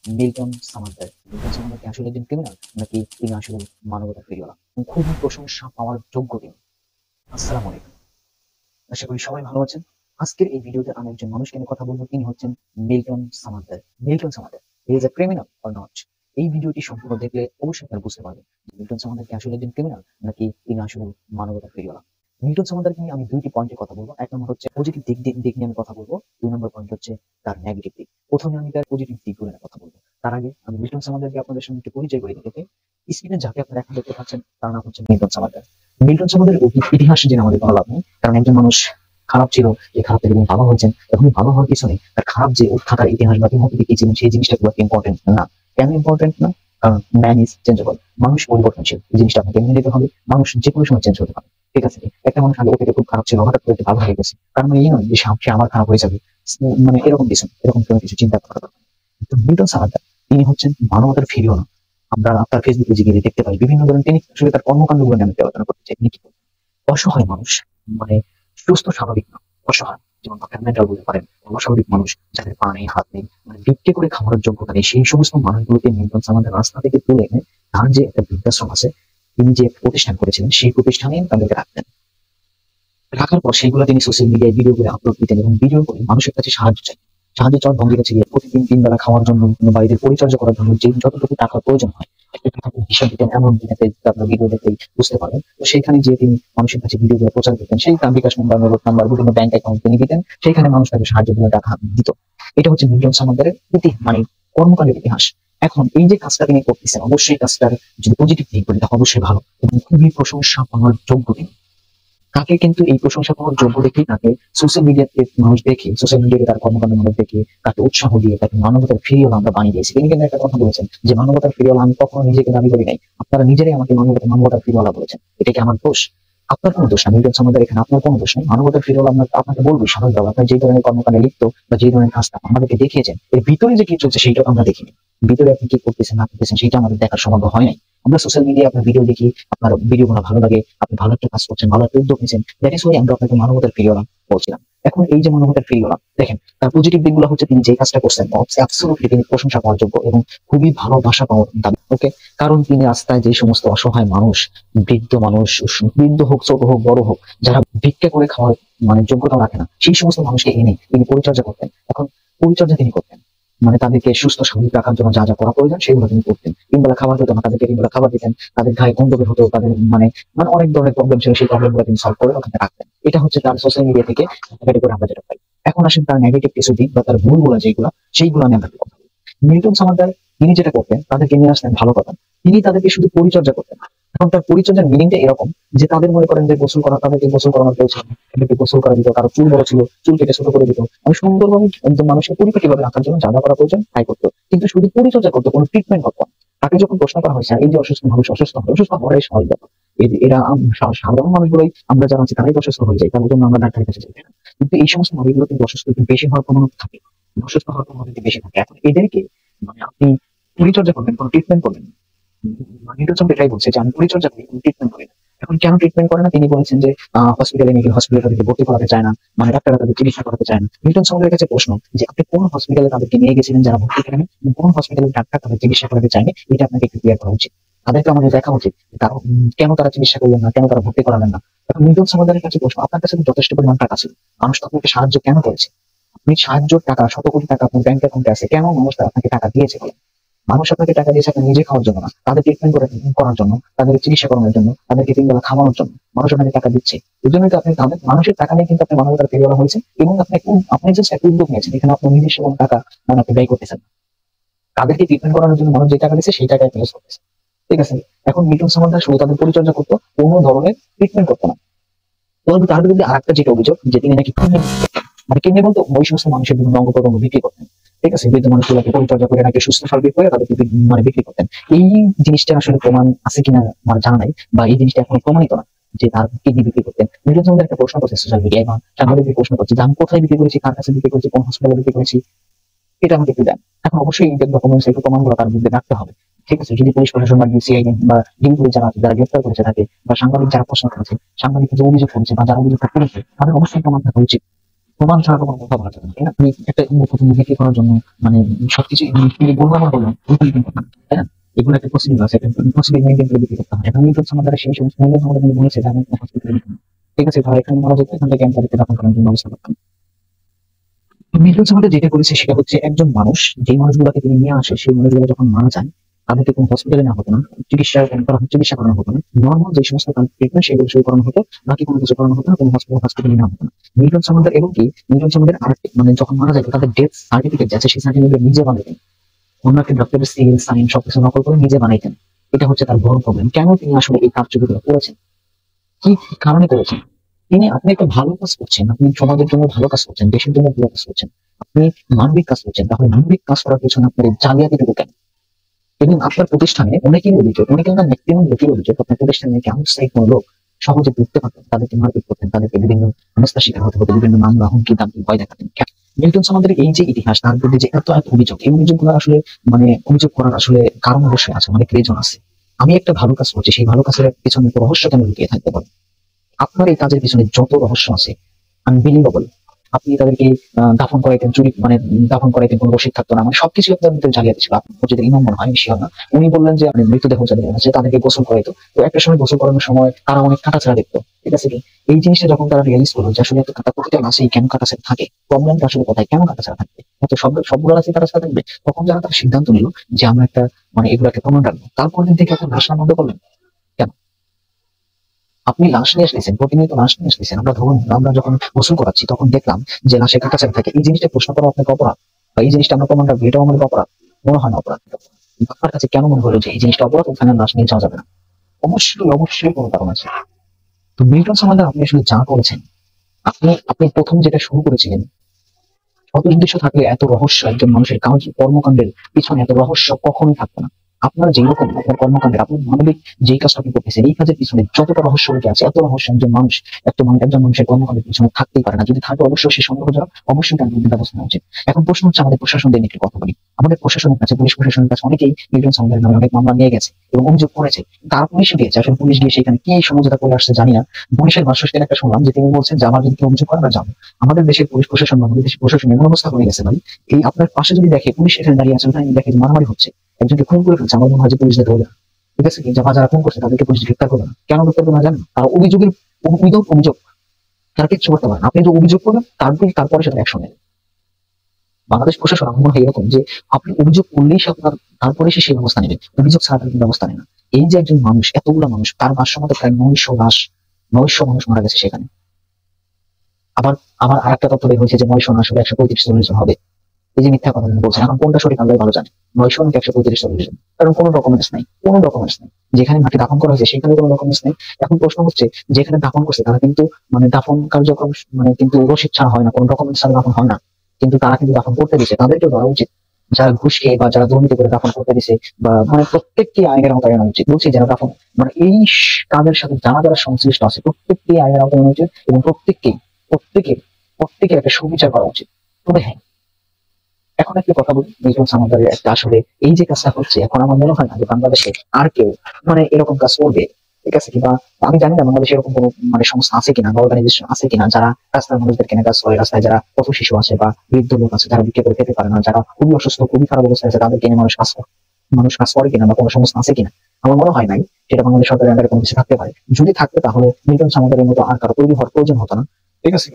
Milton Samaddar. Milton Samaddar কি আসলে একজন ক্রিমিনাল নাকি তিনি আসলে মানবতার ফেরিওয়ালা? খুবই প্রশংসা পাওয়ার যোগ্য তিনি। আসসালামু আলাইকুম। আশা করি সবাই ভালো আছেন। আজকের এই ভিডিওতে আমি একজন মানুষকে নিয়ে কথা বলবো, তিনি হচ্ছেন Milton Samaddar. Milton Samaddar he is a criminal or not? এই ভিডিওটি সম্পূর্ণ দেখলে অবশ্যই আপনারা বুঝতে পারবেন যে মিল্টন সামাদ্দার কি আসলে একজন ক্রিমিনাল নাকি তিনি আসলে মানবতার ফেরিওয়ালা। মিল্টন সামাদ্দারকে নিয়ে আমি দুইটি পয়েন্টে কথা বলবো। এক নম্বর হচ্ছে পজিটিভ দিক নিয়ে আমি কথা বলবো। ২ নম্বর পয়েন্ট হচ্ছে তার নেগেটিভ দিক। প্রথমে আমি তার পজিটিভ দিকগুলো নিয়ে কথা বলবো। তার আগে আমি মিল্টন সামাদ্দারকে আপনাদের সঙ্গে একটু পরিচয় করে দিতে চাই। স্ক্রিনে যাকে আপনারা এখন দেখতে পাচ্ছেন তার নাম হচ্ছে মিল্টন সামাদ্দার। মিল্টন সামাদ্দারের ইতিহাস জেনে আমাদের কোনো লাভ নেই, কারণ একজন মানুষ খারাপ ছিল, এই খারাপ থেকে তিনি ভালো হয়েছেন। এখন ভালো হওয়ার পিছনে তার খারাপ যে থাকার ইতিহাস বা তিনি হয়তো কি ছিলেন সেই জিনিসটা খুব ইম্পর্টেন্ট না। কেন ইম্পর্টেন্ট না? কারণ ম্যান ইজ চেঞ্জেবল। মানুষ পরিবর্তনশীল। এই জিনিসটা আপনাকে মেনে নিতে হবে। মানুষ যে কোনো সময় চেঞ্জ হতে পারে। ঠিক আছে? একটা মানুষ আগে অতীতে খুব খারাপ ছিল, হঠাৎ করে ভালো হয়ে গেছে, তার মানে এই নয় যে সে আমার খারাপ হয়ে যাবে। মানে এরকম কিছু এরকম কোনো কিছু চিন্তা করা দরকার নেই। কিন্তু মিল্টন সামাদ্দার তিনি হচ্ছেন মানবতার ফেরিওয়ালা। আমরা আপনার ফেসবুক পেজে গেলে দেখতে পাই বিভিন্ন ধরনের তিনি আসলে তার কর্মকাণ্ডগুলো নিয়ে আমি আলোচনা করতে চাই। তিনি কি করেন? অসহায় মানুষ, মানে সুস্থ স্বাভাবিক না, অসহায়, যেমন আপনার মেন্টাল বলতে পারেন, অস্বাভাবিক মানুষ যাদের পা নেই, হাত নেই, মানে ভিক্ষে করে খাওয়ার যোগ্যতা নেই, সেই সমস্ত মানুষগুলোকে মিল্টন সামাদ্দার রাস্তা থেকে তুলে এনে তার যে একটা বৃদ্ধাশ্রম আছে, তিনি যে প্রতিষ্ঠান করেছিলেন সেই প্রতিষ্ঠানে তাদেরকে রাখতেন। রাখার পর সেগুলো তিনি সোশ্যাল মিডিয়ায় ভিডিও করে আপলোড দিতেন এবং ভিডিও করে মানুষের কাছে সাহায্য চাওয়ার ভঙ্গিটা ছিল প্রতিদিন ৩ বেলা খাওয়ার জন্য, বাড়িতে পরিচর্যা করার জন্য যে যতটুকু টাকার প্রয়োজন হয় একটা টাকা হিসাব দিতেন। এমন দিনেতে আপনার ভিডিও দেখতেই বুঝতে পারবেন। তো সেইখানে যে তিনি মানুষের কাছে ভিডিও করে প্রচার করতেন, সেই তার বিকাশ নাম্বার, নগদ নাম্বার, বিভিন্ন ব্যাংক অ্যাকাউন্ট তিনি দিতেন, সেইখানে মানুষ তাকে সাহায্য দিয়ে টাকা দিত। এটা হচ্ছে মিল্টন সামাদ্দারের মানে কর্মকাণ্ডের ইতিহাস। এখন এই যে কাজটা তিনি করতেছেন, অবশ্যই কাজটার যদি পজিটিভ দিক বলি তাহলে অবশ্যই ভালো এবং খুবই প্রশংসা পাওয়ার যোগ্য তিনি। তাকে কিন্তু এই প্রশংসা পাওয়ার যোগ্য দেখেই তাকে সোশ্যাল মিডিয়াতে মানুষ দেখে, সোশ্যাল মিডিয়াতে তার কর্মকাণ্ড মানুষ দেখে তাকে উৎসাহ দিয়ে তাকে মানবতার ফিরিওয়ালা আমরা বানিয়ে দিয়েছি। তিনি কিন্তু একটা কথা বলেছেন যে মানবতার ফিরিওয়ালা আমি কখনো নিজেকে দাবি করি নাই, আপনারা নিজেরাই আমাকে মানবতার ফিরিওয়ালা বলেছেন। এটা কি আমার দোষ? আপনার কোনো দোষ না মিল্টন সামাদ্দার, এখানে আপনার কোনো দোষ নেই। মানবতার ফিরিওয়ালা আপনাকে বলবো স্বাভাবিকভাবে আপনি যে ধরনের কর্মকাণ্ডে লিপ্ত বা যে ধরনের কাজটা আমাদেরকে দেখিয়েছেন, এর ভিতরে যে কি চলছে সেইটাও আমরা দেখিনি। ভিতরে আপনি কি করতেছেন না করতেছেন সেটা আমাদের দেখার সৌভাগ্য হয় নাই। আমরা সোশ্যাল মিডিয়ায় আপনার ভিডিও দেখি, আপনার ভিডিও গুলো ভালো লাগে, আপনি ভালো একটা কাজ করছেন, ভালো একটা উদ্যোগ নিয়েছেন, দ্যাট ইজ ওয়াই আমরা আপনাকে মানবতার ফিরিওয়ালা বলছিলাম। এখন এই যে মানবতার ফিরিওয়ালা, দেখেন তার পজিটিভ দিকগুলো হচ্ছে তিনি যে কাজটা করছেন অ্যাবসলিউটলি তিনি প্রশংসা পাওয়ার যোগ্য এবং খুবই ভালোবাসা পাওয়ার দাবি। ওকে, কারণ তিনি রাস্তায় যে সমস্ত অসহায় মানুষ, বৃদ্ধ মানুষ, বৃদ্ধ হোক ছোট হোক বড় হোক, যারা ভিক্ষা করে খাওয়ার মানে যোগ্যতা রাখে না, সেই সমস্ত মানুষকে এনে তিনি পরিচর্যা করতেন। এখন পরিচর্যা তিনি করতেন মানে তাদেরকে সুস্থ স্বাভাবিক রাখার জন্য যা যা করা প্রয়োজন সেগুলো তিনি করতেন। ৩ বেলা খাবার হতো না, তাদেরকে ৩ বেলা খাবার দিতেন, তাদের গায়ে গন্ধ বের হতো, তাদের মানে মানে অনেক ধরনের প্রবলেম ছিল, সেই প্রবলেম গুলো তিনি সলভ করে ওখানে রাখতেন। এটা হচ্ছে তার সোশ্যাল মিডিয়া থেকে করে আমরা যেটা পাই। এখন আসেন তার নেগেটিভ কিছু দিক বা তার ভুলগুলো যেগুলো, সেইগুলো নিয়ে আমরা একটু কথা বলি। মিল্টন সামাদ্দার তিনি যেটা করতেন, তাদেরকে নিয়ে আসতেন ভালো কথা, তিনি তাদেরকে শুধু পরিচর্যা করতেন না। এখন তার পরিচর্যার মিনিংটা এরকম যে তাদের মনে করেন যে গোসল করা, তাদেরকে গোসল করানোর কেউ ছিল না, তাদেরকে গোসল করা দিত, কারো চুল বড় ছিল চুল কেটে ছোট করে দিত, আমি সুন্দরভাবে একদম মানুষকে পরিপাটিভাবে রাখার জন্য যা যা করা প্রয়োজন তাই করতো, কিন্তু শুধু পরিচর্যা করতো, কোনো ট্রিটমেন্ট করতো না। তাকে যখন প্রশ্ন করা হয়েছে এই যে অসুস্থ মানুষ অসুস্থ হওয়াই স্বাভাবিক ব্যাপার, এরা সাধারণ মানুষগুলোই আমরা যারা আছি তারাই অসুস্থ হয়ে যায়, তার জন্য আমরা ডাক্তারের কাছে যাই না। কিন্তু এই সমস্ত মানুষগুলো কিন্তু অসুস্থ একটু বেশি হওয়ার প্রবণতা থাকে, অসুস্থ হওয়ার প্রবণতা বেশি থাকে। এখন এদেরকে মানে আপনি পরিচর্যা করবেন, কোনো ট্রিটমেন্ট করবেন, নির্বাচন এটাই বলছে যে আমি পরিচর্যা করি, ট্রিটমেন্ট করি না। এখন কেন ট্রিটমেন্ট করে না? তিনি বলেছেন যে হসপিটালে নাকি হসপিটালে তাদেরকে ভর্তি করাতে চায় না, মানে ডাক্তাররা তাদের চিকিৎসা করাতে চায় না। মিল্টন সামাদ্দারের কাছে প্রশ্ন যে আপনি কোন হসপিটালে তাদেরকে নিয়ে গেছিলেন যারা ভর্তি করেন, কোন হসপিটালের ডাক্তার তাদের চিকিৎসা করাতে চায়নি, এটা আপনাকে একটু ক্লিয়ার করা উচিত। তাদেরকে আমাদের দেখা উচিত তারা কেন তারা চিকিৎসা করলেন না, কেন তারা ভর্তি করালেন না। এখন মিল্টন সামাদ্দারের কাছে প্রশ্ন, আপনার কাছে তো যথেষ্ট পরিমাণ টাকা ছিল, মানুষ তো আপনাকে সাহায্য কেন করেছে? আপনি সাহায্যের টাকা শত কোটি টাকা আপনার ব্যাংক অ্যাকাউন্টে আছে, কেন মানুষ আপনাকে টাকা দিয়েছে বলেন? মানুষ আপনাকে টাকা দিয়েছে আপনি নিজে খাওয়ার জন্য না, তাদের ট্রিটমেন্ট করার জন্য, তাদের চিকিৎসা করানোর জন্য, তাদেরকে ৩ বেলা খাওয়ানোর জন্য মানুষ আপনাকে টাকা দিচ্ছে। এই জন্যই তো আপনি তাদের মানুষের টাকা নিয়ে কিন্তু আপনি মানবতার ফেরিওয়ালা হয়েছে এবং আপনি জাস্ট একটা উদ্যোগ নিয়েছেন, এখানে আপনার নিজস্ব কোনো টাকা মানে আপনি ব্যয় করতেছেন না। তাদেরকে ট্রিটমেন্ট করানোর জন্য মানুষ যে টাকা দিচ্ছে সেই টাকা আপনি ইউজ করতেছেন। ঠিক আছে? এখন মিল্টন সামাদ্দার শুধু তাদের পরিচর্যা করতো, কোনো ধরনের ট্রিটমেন্ট করতো না। তবে তার বিরুদ্ধে আরেকটা যেটা অভিযোগ যে তিনি নাকি মানে কিডনি বলতো ওই সমস্ত মানুষের বিভিন্ন অঙ্গ প্রত্যঙ্গ বিক্রি করতেন। ঠিক আছে? বৃদ্ধ মানুষগুলোকে পরিচর্যা করে নাকি সুস্থ স্বাভাবিক করে তাদেরকে মানে বিক্রি করতেন। এই জিনিসটা আসলে প্রমাণ আছে কিনা আমার জানা নাই, বা এই জিনিসটা এখনো প্রমাণিত না যে তার কিডনি বিক্রি করতেন। মিল্টন সামাদ্দার একটা প্রশ্ন করছে সোশ্যাল মিডিয়ায় বা সাংবাদিকদের প্রশ্ন করছে যে আমি কোথায় বিক্রি করেছি, কার কাছে বিক্রি করেছি, কোন হসপিটালে বিক্রি করেছি, এটা আমাকে একটু দেন। এখন অবশ্যই এই ডকুমেন্টস এই প্রমাণগুলো তার বিরুদ্ধে রাখতে হবে। ঠিক আছে? যদি পুলিশ প্রশাসন বা সিআইডি বা ডিবি পুলিশ যারা আছে, যারা গ্রেফতার করেছে তাকে, বা সাংবাদিক যারা প্রশ্ন করেছে, সাংবাদিক যে অভিযোগ করেছে বা যারা অভিযোগটা করেছে, তাদের অবশ্যই প্রমাণ থাকা উচিত। প্রমাণ ছাড়া তো কোনো কথা বলা যাবে না, তাই না? তুমি একটা প্রথম বিক্রি করার জন্য মানে সবকিছু তুমি বলবো আমার বললাম ওইখানে কিন্তু না, তাই না? এগুলো একটা প্রসিডিউর আছে, একটা প্রসিডিউর মেনটেন করে বিক্রি করতে হয়। এখন নিউটন আমাদের সেই সমস্ত মূল্য আমাদের কিন্তু বলেছে যে আমি হসপিটালে নিতাম, ঠিক আছে? ধর এখানে মারা যেত, এখান থেকে আমি তাদেরকে দাফন করার জন্য ব্যবস্থা করতাম। মিডল আমাদের যেটা করেছে সেটা হচ্ছে একজন মানুষ যে মানুষগুলোকে তিনি নিয়ে আসে সেই মানুষগুলো যখন মারা যায় তাদেরকে কোনো হসপিটালে না হতো না, চিকিৎসা করানো হতো না, নর্মাল যে সমস্ত ট্রিটমেন্ট সেগুলো শুরু করানো হতো, বাকি কোনো কিছু করানো হতো না, কোনো হসপিটালে নেওয়া হতো না। মিডল আমাদের এবং কি মিডল আমাদের মানে যখন মারা যায় তাদের ডেথ সার্টিফিকেট আছে সেই সার্টিফিকেট নিজে বানাতেন, অন্য একটা ডক্টরের সিল সাইন সবকিছু নকল করে নিজে বানাইতেন। এটা হচ্ছে তার বড় প্রবলেম। কেন তিনি আসলে এই কার্যগুলো করেছেন, কি কারণে করেছেন? আপনি একটা ভালো কাজ করছেন, আপনি সমাজের জন্য ভালো কাজ করছেন, দেশের জন্য ভালো কাজ করছেন, আপনি মানবিক কাজ করছেন, তাহলে মানবিক কাজ করার পেছনে আপনার এই জালিয়াতিটুকু কেন? এবং আপনার প্রতিষ্ঠানে অনেকেই অভিযোগ, অনেকে না ম্যাক্সিমাম লোকের অভিযোগ আপনার প্রতিষ্ঠানে নাকি আউটসাইড কোনো লোক সহজে ঢুকতে পারতেন, তাদেরকে মারপিট করতেন, তাদেরকে বিভিন্ন হেনস্থার শিকার হতে হতো, বিভিন্ন মামলা হুমকি দামকি ভয় দেখাতেন। নিউটন আমাদের এই যে ইতিহাস তার প্রতি যে এত এত অভিযোগ, এই অভিযোগগুলো আসলে মানে অভিযোগ করার আসলে কারণ অবশ্যই আছে, অনেক রিজন আছে। আমি একটা ভালো কাজ করছি, সেই ভালো কাজের পিছনে একটা রহস্য কেন লুকিয়ে থাকতে পারে? আপনার এই কাজের পিছনে যত রহস্য আছে আনবিলিভেবল। আপনি তাদেরকে দাফন করাইতেন, চুরি মানে দাফন করাইতেন, কোনো রসিদ থাকতো না, মানে সবকিছু আপনার মধ্যে জালিয়াতি ছিল। আপনার যদি ইমাম মনে হয়, আমি শিওর না। উনি বললেন যে আপনি মৃতদেহ যাদের আছে তাদেরকে গোসল করাইতো, তো একটা সময় গোসল করানোর সময় তারা অনেক কাটাছাড়া দেখতো, ঠিক আছে কি? এই জিনিসটা যখন তারা রিয়েলাইজ করলো যে আসলে এত কাটা প্রতিটা মাসেই কেন কাটাছাড়া থাকে, প্রবলেমটা আসলে কোথায়, কেন কাটাছাড়া থাকবে, এত সবগুলো রাশি কাটাছাড়া থাকবে, তখন যারা তারা সিদ্ধান্ত নিল যে আমরা একটা মানে এগুলোকে প্রমাণ রাখবো। তারপর দিন থেকে আপনার ভাষা বন্ধ করলেন কেন? আপনি লাশ নিয়ে আসতেছেন, প্রতিনিয়ত লাশ নিয়ে আসতেছেন, আমরা ধরুন আমরা যখন গোসল করাচ্ছি তখন দেখলাম যে লাশে কাটাছাড়া থাকে, এই জিনিসটা প্রশ্ন করা আপনাকে অপরাধ, বা এই জিনিসটা আমরা প্রমাণ রাখবো এটাও আমাদের অপরাধ? মনে হয় না অপরাধ। আপনার কাছে কেন মনে হলো যে এই জিনিসটা অপরাধ, ওখানে লাশ নিয়ে যাওয়া যাবে না? অবশ্যই অবশ্যই কোনো কারণ আছে। তো মিল্টন সম্বন্ধে আপনি আসলে যা করেছেন, আপনি আপনি প্রথম যেটা শুরু করেছিলেন, অত উদ্দেশ্য থাকলে এত রহস্য একজন মানুষের কাজ কর্মকাণ্ডের পিছনে এত রহস্য কখনোই থাকতো না। আপনার যেরকম আপনার কর্মকাণ্ডের আপনি মানবিক যেই কাজটা আপনি করতেছেন এই কাজের পিছনে যতটা রহস্য লুকে আছে, এত রহস্য একজন মানুষ একজন মানুষের কর্মকাণ্ডের পিছনে থাকতেই পারে না। যদি থাকে অবশ্যই সে সন্দেহজনক, অবশ্যই তার বিরুদ্ধে ব্যবস্থা নেওয়া উচিত। এখন প্রশ্ন হচ্ছে আমাদের প্রশাসনদের নিয়ে একটু কথা বলি। আমাদের প্রশাসনের কাছে, পুলিশ প্রশাসনের কাছে অনেকেই মিল্টন সামুদ্রের নামে অনেক মামলা নিয়ে গেছে এবং অভিযোগ করেছে। তারা পুলিশে দিয়েছে, আসলে পুলিশ গিয়ে সেখানে কি সমঝোতা করে আসছে জানি না। পুলিশের ভাষ্যস্থানে একটা শুনলাম যে তিনি বলছেন যে আমার যদি কেউ অভিযোগ করে আমরা যাবো। আমাদের দেশের পুলিশ প্রশাসন বা আমাদের দেশের প্রশাসন এমন অবস্থা হয়ে গেছে ভাই, এই আপনার পাশে যদি দেখে পুলিশ এখানে দাঁড়িয়ে আছে, ওখানে দেখে যে মারামারি হচ্ছে, একজনকে খুন করে ফেলছে, আমার মনে হয় যে পুলিশদের ধরবে না, ঠিক আছে? যারা খুন করছে তাদেরকে পুলিশ গ্রেপ্তার করবে না। কেন গ্রেপ্তার করবে না জানেন? তারা অভিযোগের উইদাউট অভিযোগ তারা কিচ্ছু করতে পারে না। আপনি যে অভিযোগ করবেন তারপরে সেটা অ্যাকশন নেবে। বাংলাদেশ প্রশাসন আমার মনে হয় এরকম যে আপনি অভিযোগ করলেই সে আপনার তারপরে সে সেই ব্যবস্থা নেবে, অভিযোগ ছাড়া তার কোনো ব্যবস্থা নেয় না। এই যে একজন মানুষ, এতগুলো মানুষ, তার ভাষ্য মতো প্রায় 900 লাশ, 900 মানুষ মারা গেছে সেখানে। আবার আবার আরেকটা তথ্য বের হয়েছে যে 900 না আসলে 135-140 জন হবে। এই যে মিথ্যা কথা বলছেন, এখন কোনটা সঠিক আল্লাহ ভালো জানে। 900 নাকি 135-140 জন, কারণ কোনো ডকুমেন্টস নাই, কোনো ডকুমেন্টস নেই। যেখানে মাটি দাফন করা হয়েছে সেখানে কোনো ডকুমেন্টস নেই। এখন প্রশ্ন হচ্ছে যেখানে দাফন করছে তারা কিন্তু মানে দাফন কার্যক্রম মানে কিন্তু রসিদ ছাড়া হয় না, কোনো ডকুমেন্টস ছাড়া দাফন হয় না, কিন্তু তারা কিন্তু দাফন করতে দিচ্ছে, তাদেরকেও ধরা উচিত। যারা ঘুষ খেয়ে বা যারা দুর্নীতি করে দাফন করতে দিছে, বা মানে প্রত্যেকটি আইনের আওতায় আনা উচিত। বলছি যারা দাফন মানে এই কাজের সাথে যারা যারা সংশ্লিষ্ট আছে প্রত্যেকটি আইনের আওতায় আনা উচিত এবং প্রত্যেকের প্রত্যেকের একটা সুবিচার করা উচিত। তবে হ্যাঁ, এখন একটা কথা বলি, মিল্টন সামাদারের একটা আসলে এই যে কাজটা হচ্ছে, এখন আমার মনে হয় না যে বাংলাদেশে আর কেউ মানে এরকম কাজ করবে, ঠিক আছে? কিংবা আমি জানি না বাংলাদেশে এরকম কোনো মানে সংস্থা আছে কিনা বা অর্গানাইজেশন আছে কিনা যারা রাস্তার মানুষদের কেনে কাজ করে, রাস্তায় যারা পথ শিশু আছে বা বৃদ্ধ লোক আছে যারা বিক্রি করে খেতে পারে না, যারা খুবই অসুস্থ খুবই খারাপ অবস্থায় আছে, তাদের কিনে মানুষ কাজ করে কিনা বা কোনো সংস্থা আছে কিনা। আমার মনে হয় নাই সেটা বাংলাদেশ সরকারের আন্ডারে কোনো কিছু থাকতে পারে। যদি থাকতো তাহলে মিল্টন সামাদারের মতো আর কারো তৈরি হওয়ার প্রয়োজন হতো না, ঠিক আছে?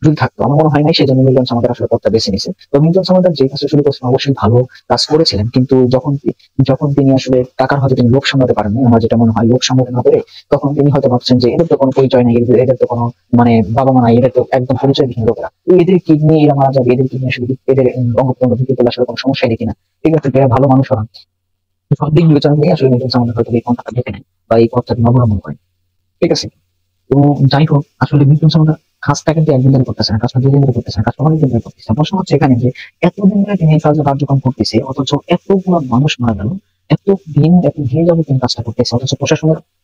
যদি থাকতো, আমার মনে হয় নাই সেই জন্য মিল্টন সামাদার আসলে পথটা বেছে নিছে। তো মিল্টন সামাদার যে কাজটা শুরু করেছেন অবশ্যই ভালো কাজ করেছিলেন, কিন্তু যখন তিনি আসলে টাকার হয়তো তিনি লোভ সামলাতে পারেন না, আমার যেটা মনে হয় লোভ সামলাতে না পেরে তখন তিনি হয়তো ভাবছেন যে এদের তো কোনো পরিচয় নাই, এদের তো কোনো মানে বাবা মা নাই, এদের তো একদম পরিচয়বিহীন লোকেরা, এদের কিডনি এরা মারা যাবে, এদের কিডনি আসলে এদের অঙ্গ প্রত্যঙ্গ বিক্রি করলে আসলে কোনো সমস্যা নেই কিনা, ঠিক আছে? এরা ভালো মানুষ হন। সব দিক বিবেচনা নিয়ে আসলে মিল্টন সামাদার হয়তো এই পন্থাটা দেখে নেয় বা এই পথটা অবলম্বন করেন, ঠিক আছে? তো যাই হোক, আসলে মিল্টন সামাদার কাজটা কিন্তু একদিন ধরে করতেছে না, কাজটা 2 দিন ধরে করতেছে না, কাজটা অনেকদিন ধরে করতেছে। প্রশ্ন হচ্ছে এখানে যে এতদিন ধরে তিনি এই কার্যক্রম করতেছে, অথচ এতগুলো মানুষ মারা গেল, এত দিন যাবে তিনি কাজটা করতেছে, অথচ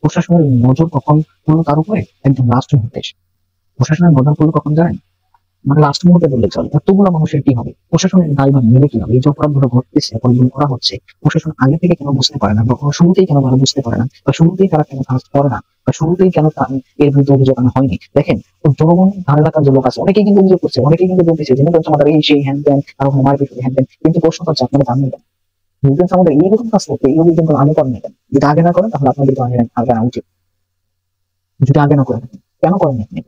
প্রশাসনের নজর কখন পড়লো তার উপরে? একদম লাস্ট মুহূর্তে এসে প্রশাসনের নজর পড়লো কখন জানেন? মানে লাস্ট মুহূর্তে বললে চলে। এতগুলো মানুষের কি হবে? প্রশাসনের দায়ভার নেবে কি হবে? এই যে অপরাধগুলো ঘটতেছে, অপরাধগুলো করা হচ্ছে, প্রশাসন আগে থেকে কেন বুঝতে পারে না, বা শুরুতেই কেন তারা বুঝতে পারে না, বা শুরুতেই তারা কেন কাজ করে না, বা শুরুতেই কেন এর বিরুদ্ধে অভিযোগ আনা হয়নি? দেখেন, জনগণ ধারে রাখার যে লোক আছে অনেকেই কিন্তু অভিযোগ করছে, অনেকেই কিন্তু বলতেছে যে নির্বাচন আমাদের এই সেই হ্যান ত্যান, আর ওখানে মারপিট হ্যান ত্যান, কিন্তু প্রশ্ন হচ্ছে আপনারা জানেন কেন নির্বাচন আমাদের এইরকম কাজ করতে, এই অভিযোগ আগে করেন না কেন? যদি আগে না করেন তাহলে আপনাদের আগে আগে আনা উচিত। যদি আগে না করেন কেন করেন আপনি?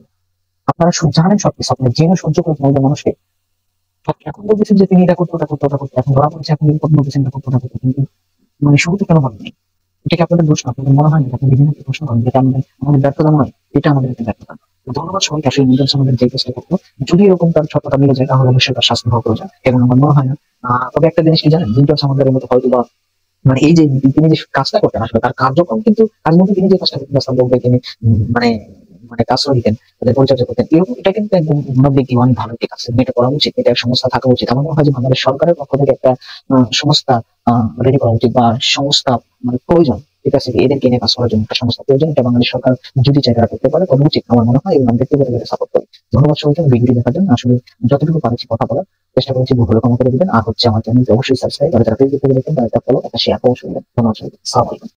আপনারা জানেন সবকিছু, আপনার জেনে সহ্য করতে হবে মানুষকে। এখন বলতেছেন যে তিনি এটা করতো, ওটা করতো, ওটা করতো, এখন ধরা পড়েছে, এখন এরকম বলতেছেন এটা করতো, ওটা করতো, কিন্তু মানে শুরুতে কেন ভাবেন? এটা কি আপনাদের দোষ না? আপনাদের মনে হয় না আপনি বিভিন্ন প্রশ্ন করেন যেটা আমাদের ব্যর্থতা নয়, এটা আমাদের একটা ব্যর্থতা। তো ধন্যবাদ সবাইকে। আসলে নির্দেশ আমাদের যে চেষ্টা করতো, যদি এরকম তার সত্যতা মিলে যায় তাহলে অবশ্যই তার শাস্তি হওয়া প্রয়োজন, এবং আমার মনে হয় না। তবে একটা জিনিস কি জানেন, নির্দেশ আমাদের মতো হয়তো বা মানে এই যে তিনি যে কাজটা করতেন আসলে তার কার্যক্রম কিন্তু কাজ মধ্যে তিনি যে কাজটা করতেন রাস্তার লোকদের তিনি মানে মানে কাজটা দিতেন, তাদের পরিচর্যা করতেন, এরকম এটা কিন্তু একদম মানব ব্যক্তি অনেক ভালো একটি কাজ, এটা করা উচিত, এটা একটা সংস্থা থাকা উচিত। আমার মনে হয় যে বাংলাদেশ সরকারের পক্ষ থেকে একটা সংস্থা রেডি করা উচিত, বা সংস্থা মানে প্রয়োজন। ঠিক আছে, এদেরকে নিয়ে কাজ করার জন্য একটা সংস্থা প্রয়োজন, এটা বাংলাদেশ সরকার যদি চায় তারা করতে পারে, তবে উচিত আমার মনে হয়, এবং আমি ব্যক্তিগতভাবে সাপোর্ট করি। ধন্যবাদ সবাইকে ভিডিওটি দেখার জন্য। আসলে যতটুকু পারছি কথা বলার চেষ্টা করেছি, ভুল হলে ক্ষমা করে দিবেন। আর হচ্ছে আমার চ্যানেলকে অবশ্যই সাবস্ক্রাইব, আর যারা ফেসবুক থেকে দেখেন তারা একটা ফলো, একটা শেয়ার অবশ্যই দিবেন। ধন্যবাদ সবাইকে। আসসালামু আলাইকুম।